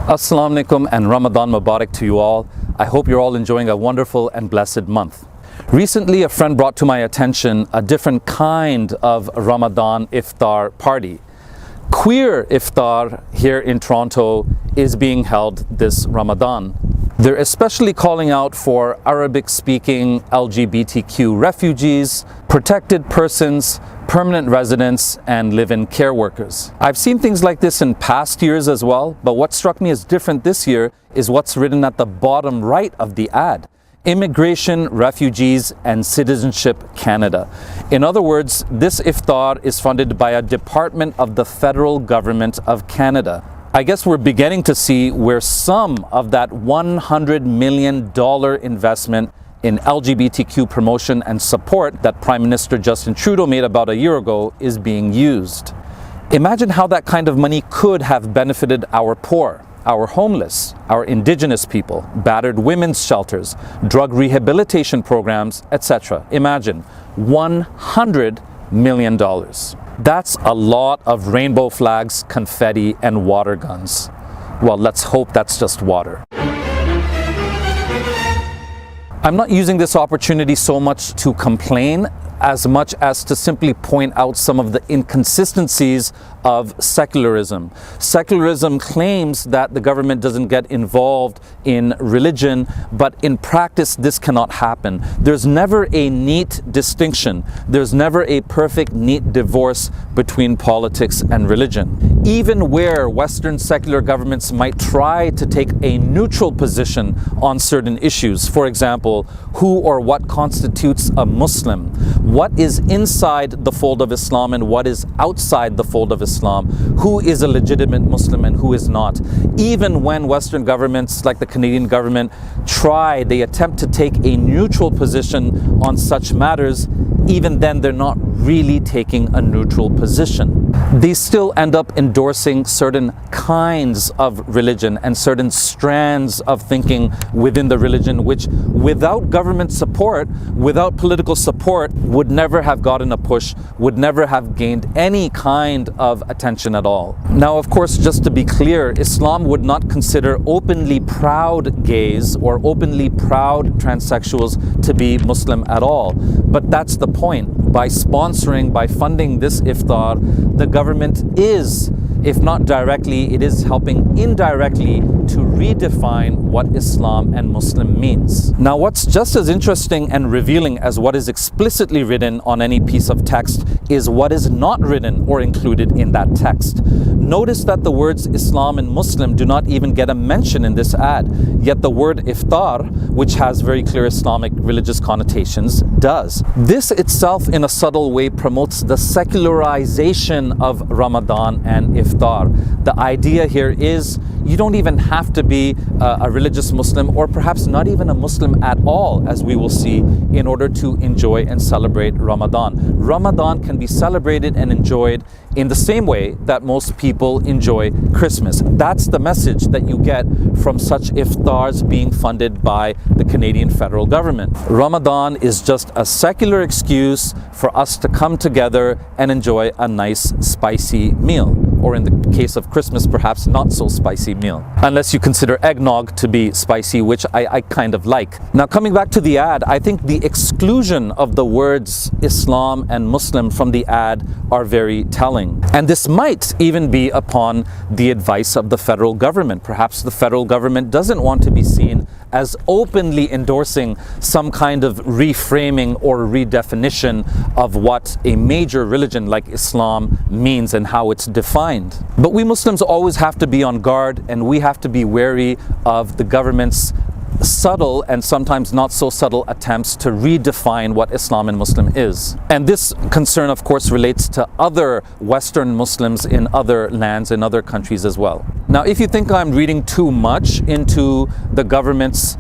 Assalamu alaikum and Ramadan Mubarak to you all. I hope you're all enjoying a wonderful and blessed month. Recently, a friend brought to my attention a different kind of Ramadan Iftar party. Queer Iftar here in Toronto is being held this Ramadan. They're especially calling out for Arabic-speaking LGBTQ refugees, protected persons, permanent residents, and live-in care workers. I've seen things like this in past years as well, but what struck me as different this year is what's written at the bottom right of the ad. Immigration, Refugees, and Citizenship Canada. In other words, this iftar is funded by a department of the federal government of Canada. I guess we're beginning to see where some of that $100 million investment in LGBTQ promotion and support that Prime Minister Justin Trudeau made about a year ago is being used. Imagine how that kind of money could have benefited our poor, our homeless, our Indigenous people, battered women's shelters, drug rehabilitation programs, etc. Imagine $100 million. That's a lot of rainbow flags, confetti, and water guns. Well, let's hope that's just water. I'm not using this opportunity so much to complain as much as to simply point out some of the inconsistencies of secularism. Secularism claims that the government doesn't get involved in religion, but in practice this cannot happen. There's never a neat distinction. There's never a perfect neat divorce between politics and religion. Even where Western secular governments might try to take a neutral position on certain issues, for example, who or what constitutes a Muslim, what is inside the fold of Islam and what is outside the fold of Islam, who is a legitimate Muslim and who is not. Even when Western governments like the Canadian government they attempt to take a neutral position on such matters, even then they're not really taking a neutral position. They still end up endorsing certain kinds of religion and certain strands of thinking within the religion, which without government support, without political support, would never have gotten a push, would never have gained any kind of attention at all. Now, of course, just to be clear, Islam would not consider openly proud gays or openly proud transsexuals to be Muslim at all. But that's the point. By sponsoring, by funding this iftar, the government is, if not directly, it is helping indirectly to redefine what Islam and Muslim means. Now, what's just as interesting and revealing as what is explicitly written on any piece of text is what is not written or included in that text. Notice that the words Islam and Muslim do not even get a mention in this ad, yet the word iftar, which has very clear Islamic religious connotations, does. This itself in a subtle way promotes the secularization of Ramadan and iftar. The idea here is you don't even have to be a religious Muslim, or perhaps not even a Muslim at all, as we will see, in order to enjoy and celebrate Ramadan. Ramadan can be celebrated and enjoyed in the same way that most people enjoy Christmas. That's the message that you get from such iftars being funded by the Canadian federal government. Ramadan is just a secular excuse for us to come together and enjoy a nice spicy meal. Or in the case of Christmas, perhaps not so spicy meal. Unless you consider eggnog to be spicy, which I kind of like. Now, coming back to the ad, I think the exclusion of the words Islam and Muslim from the ad are very telling. And this might even be upon the advice of the federal government. Perhaps the federal government doesn't want to be seen as openly endorsing some kind of reframing or redefinition of what a major religion like Islam means and how it's defined. But we Muslims always have to be on guard, and we have to be wary of the government's subtle and sometimes not so subtle attempts to redefine what Islam and Muslim is. And this concern, of course, relates to other Western Muslims in other lands, in other countries as well. Now, if you think I'm reading too much into the government's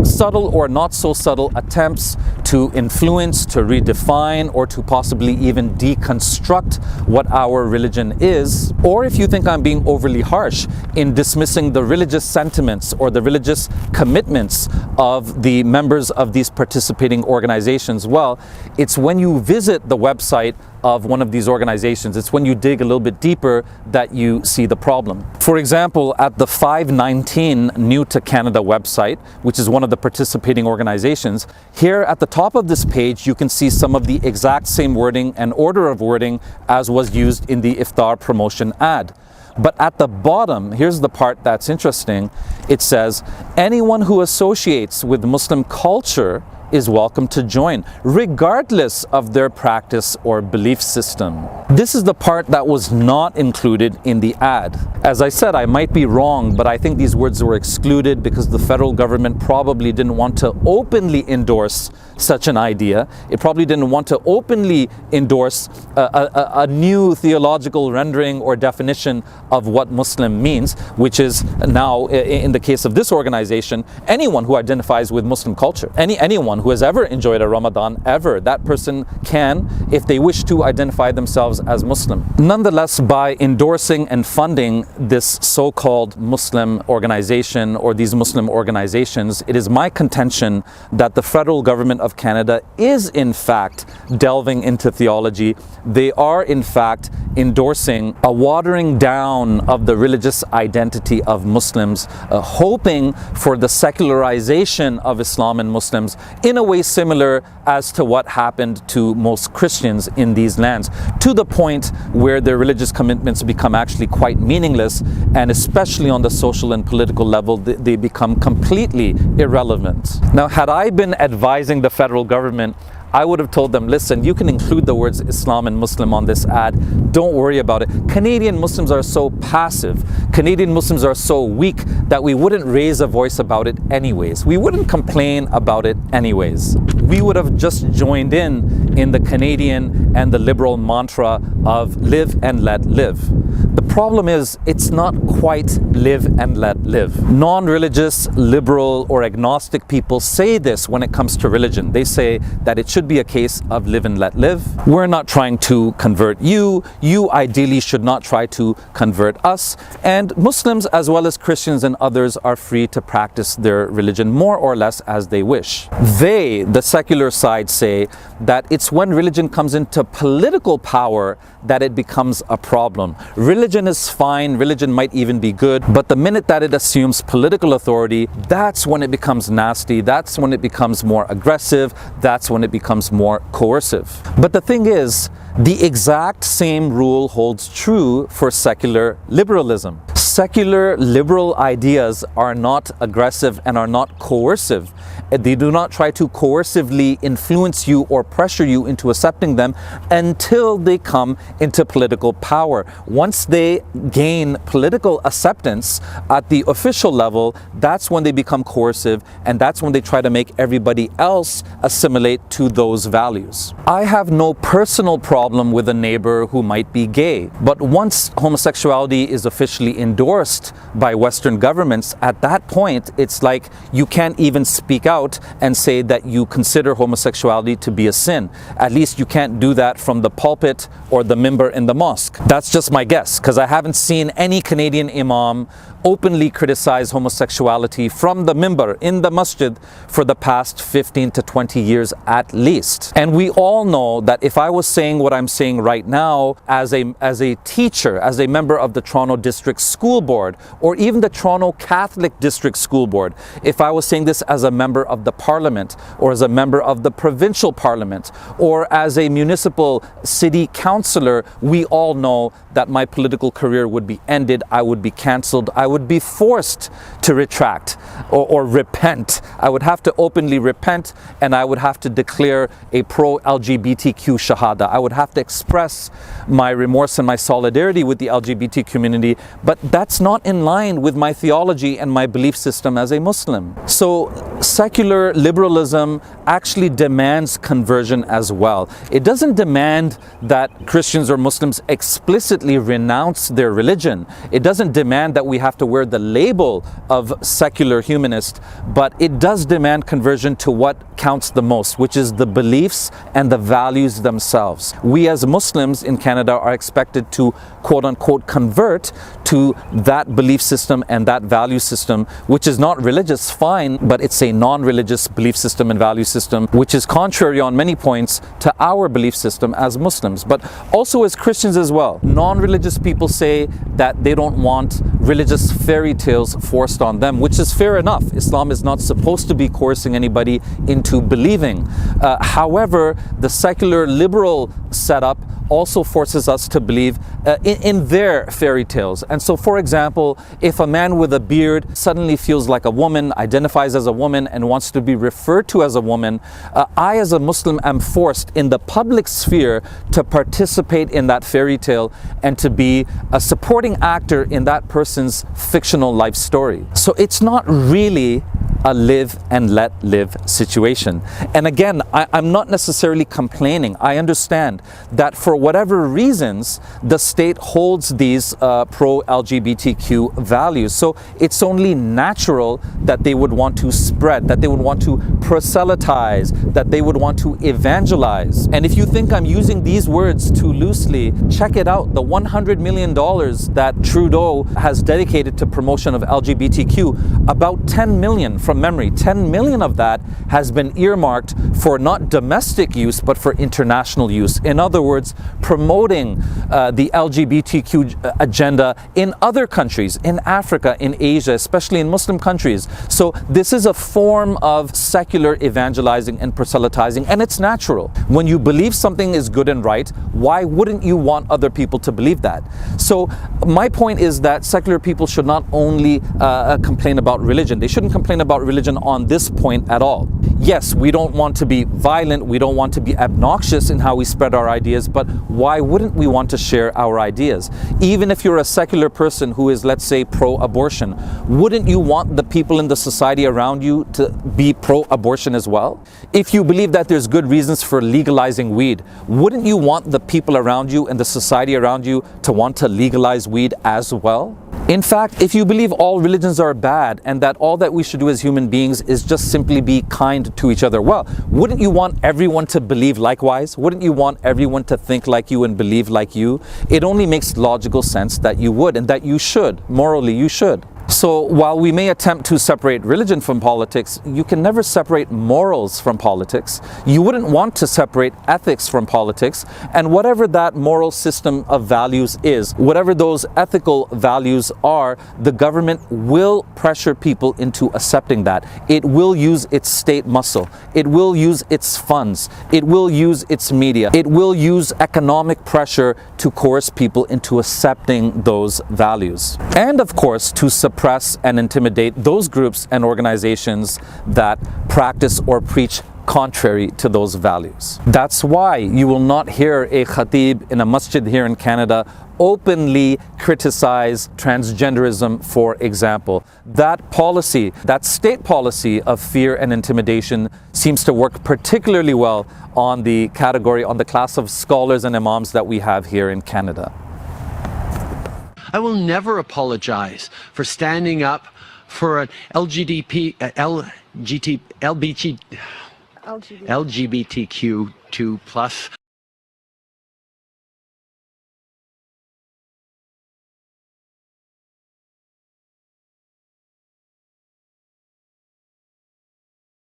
subtle or not so subtle attempts to influence, to redefine, or to possibly even deconstruct what our religion is, or if you think I'm being overly harsh in dismissing the religious sentiments or the religious commitments of the members of these participating organizations, well, it's when you visit the website of one of these organizations, it's when you dig a little bit deeper that you see the problem. For example, at the 519 New to Canada website, which is one of the participating organizations, here at the top of this page you can see some of the exact same wording and order of wording as was used in the Iftaar promotion ad. But at the bottom, here's the part that's interesting, it says, anyone who associates with Muslim culture is welcome to join, regardless of their practice or belief system. This is the part that was not included in the ad. As I said, I might be wrong, but I think these words were excluded because the federal government probably didn't want to openly endorse such an idea. It probably didn't want to openly endorse a new theological rendering or definition of what Muslim means, which is now, in the case of this organization, anyone who identifies with Muslim culture, anyone who has ever enjoyed a Ramadan ever, that person can, if they wish to, identify themselves as Muslim. Nonetheless, by endorsing and funding this so-called Muslim organization or these Muslim organizations, it is my contention that the federal government of Canada is in fact delving into theology. They are in fact endorsing a watering down of the religious identity of Muslims, hoping for the secularization of Islam and Muslims in a way similar as to what happened to most Christians in these lands, to the point where their religious commitments become actually quite meaningless, and especially on the social and political level, they become completely irrelevant. Now, had I been advising the federal government, I would have told them, listen, you can include the words Islam and Muslim on this ad. Don't worry about it. Canadian Muslims are so passive. Canadian Muslims are so weak that we wouldn't raise a voice about it anyways. We wouldn't complain about it anyways. We would have just joined in the Canadian and the liberal mantra of live and let live. The problem is, it's not quite live and let live. Non-religious, liberal, or agnostic people say this when it comes to religion. They say that it should be a case of live and let live. We're not trying to convert you. You ideally should not try to convert us. And Muslims, as well as Christians and others, are free to practice their religion more or less as they wish. They, the secular side, say that it's when religion comes into political power that it becomes a problem. Religion is fine, religion might even be good, but the minute that it assumes political authority, that's when it becomes nasty, that's when it becomes more aggressive, that's when it becomes more coercive. But the thing is, the exact same rule holds true for secular liberalism. Secular liberal ideas are not aggressive and are not coercive. They do not try to coercively influence you or pressure you into accepting them until they come into political power. Once they gain political acceptance at the official level, that's when they become coercive, and that's when they try to make everybody else assimilate to those values. I have no personal problem with a neighbor who might be gay, but once homosexuality is officially endorsed by Western governments, at that point it's like you can't even speak out and say that you consider homosexuality to be a sin. At least you can't do that from the pulpit or the minbar in the mosque. That's just my guess, because I haven't seen any Canadian imam openly criticize homosexuality from the minbar in the masjid for the past 15 to 20 years at least. And we all know that if I was saying what I'm saying right now as a teacher, as a member of the Toronto District School Board, or even the Toronto Catholic District School Board, if I was saying this as a member of the Parliament, or as a member of the Provincial Parliament, or as a municipal city councillor, we all know that my political career would be ended, I would be cancelled, I would be forced to retract or repent. I would have to openly repent, and I would have to declare a pro-LGBTQ shahada. I would have to express my remorse and my solidarity with the LGBT community, but that's not in line with my theology and my belief system as a Muslim. So secular liberalism actually demands conversion as well. It doesn't demand that Christians or Muslims explicitly renounce their religion. It doesn't demand that we have to wear the label of secular humanist, but it does demand conversion to what counts the most, which is the beliefs and the values themselves. We as Muslims in Canada are expected to quote unquote convert to that belief system and that value system, which is not religious, fine, but it's a non-religious belief system and value system, which is contrary on many points to our belief system as Muslims, but also as Christians as well. Non-religious people say that they don't want religious fairy tales forced on them, which is fair enough. Islam is not supposed to be coercing anybody into believing. However, the secular liberal setup also forces us to believe in their fairy tales. And so, for example, if a man with a beard suddenly feels like a woman, identifies as a woman, and wants to be referred to as a woman, I as a Muslim am forced in the public sphere to participate in that fairy tale and to be a supporting actor in that person's fictional life story. So it's not really a live and let live situation. And again, I'm not necessarily complaining. I understand that for whatever reasons, the state holds these pro-LGBTQ values. So it's only natural that they would want to spread, that they would want to proselytize, that they would want to evangelize. And if you think I'm using these words too loosely, check it out. The $100 million that Trudeau has dedicated to promotion of LGBTQ, about 10 million from memory, 10 million of that has been earmarked for not domestic use, but for international use. In other words, promoting the LGBTQ agenda in other countries, in Africa, in Asia, especially in Muslim countries. So this is a form of secular evangelizing and proselytizing, and it's natural. When you believe something is good and right, why wouldn't you want other people to believe that? So my point is that secular people should not only complain about religion, they shouldn't complain about religion on this point at all. Yes, we don't want to be violent, we don't want to be obnoxious in how we spread our ideas, but why wouldn't we want to share our ideas? Even if you're a secular person who is, let's say, pro-abortion, wouldn't you want the people in the society around you to be pro-abortion as well? If you believe that there's good reasons for legalizing weed, wouldn't you want the people around you and the society around you to want to legalize weed as well? In fact, if you believe all religions are bad and that all that we should do as human beings is just simply be kind to each other, well, wouldn't you want everyone to believe likewise? Wouldn't you want everyone to think like you and believe like you? It only makes logical sense that you would and that you should. Morally, you should. So while we may attempt to separate religion from politics, you can never separate morals from politics. You wouldn't want to separate ethics from politics. And whatever that moral system of values is, whatever those ethical values are, the government will pressure people into accepting that. It will use its state muscle. It will use its funds. It will use its media. It will use economic pressure to coerce people into accepting those values. And of course, to suppress and intimidate those groups and organizations that practice or preach contrary to those values. That's why you will not hear a khatib in a masjid here in Canada openly criticize transgenderism, for example. That policy, that state policy of fear and intimidation seems to work particularly well on the category, on the class of scholars and imams that we have here in Canada. I will never apologize for standing up for an LGBTQ2+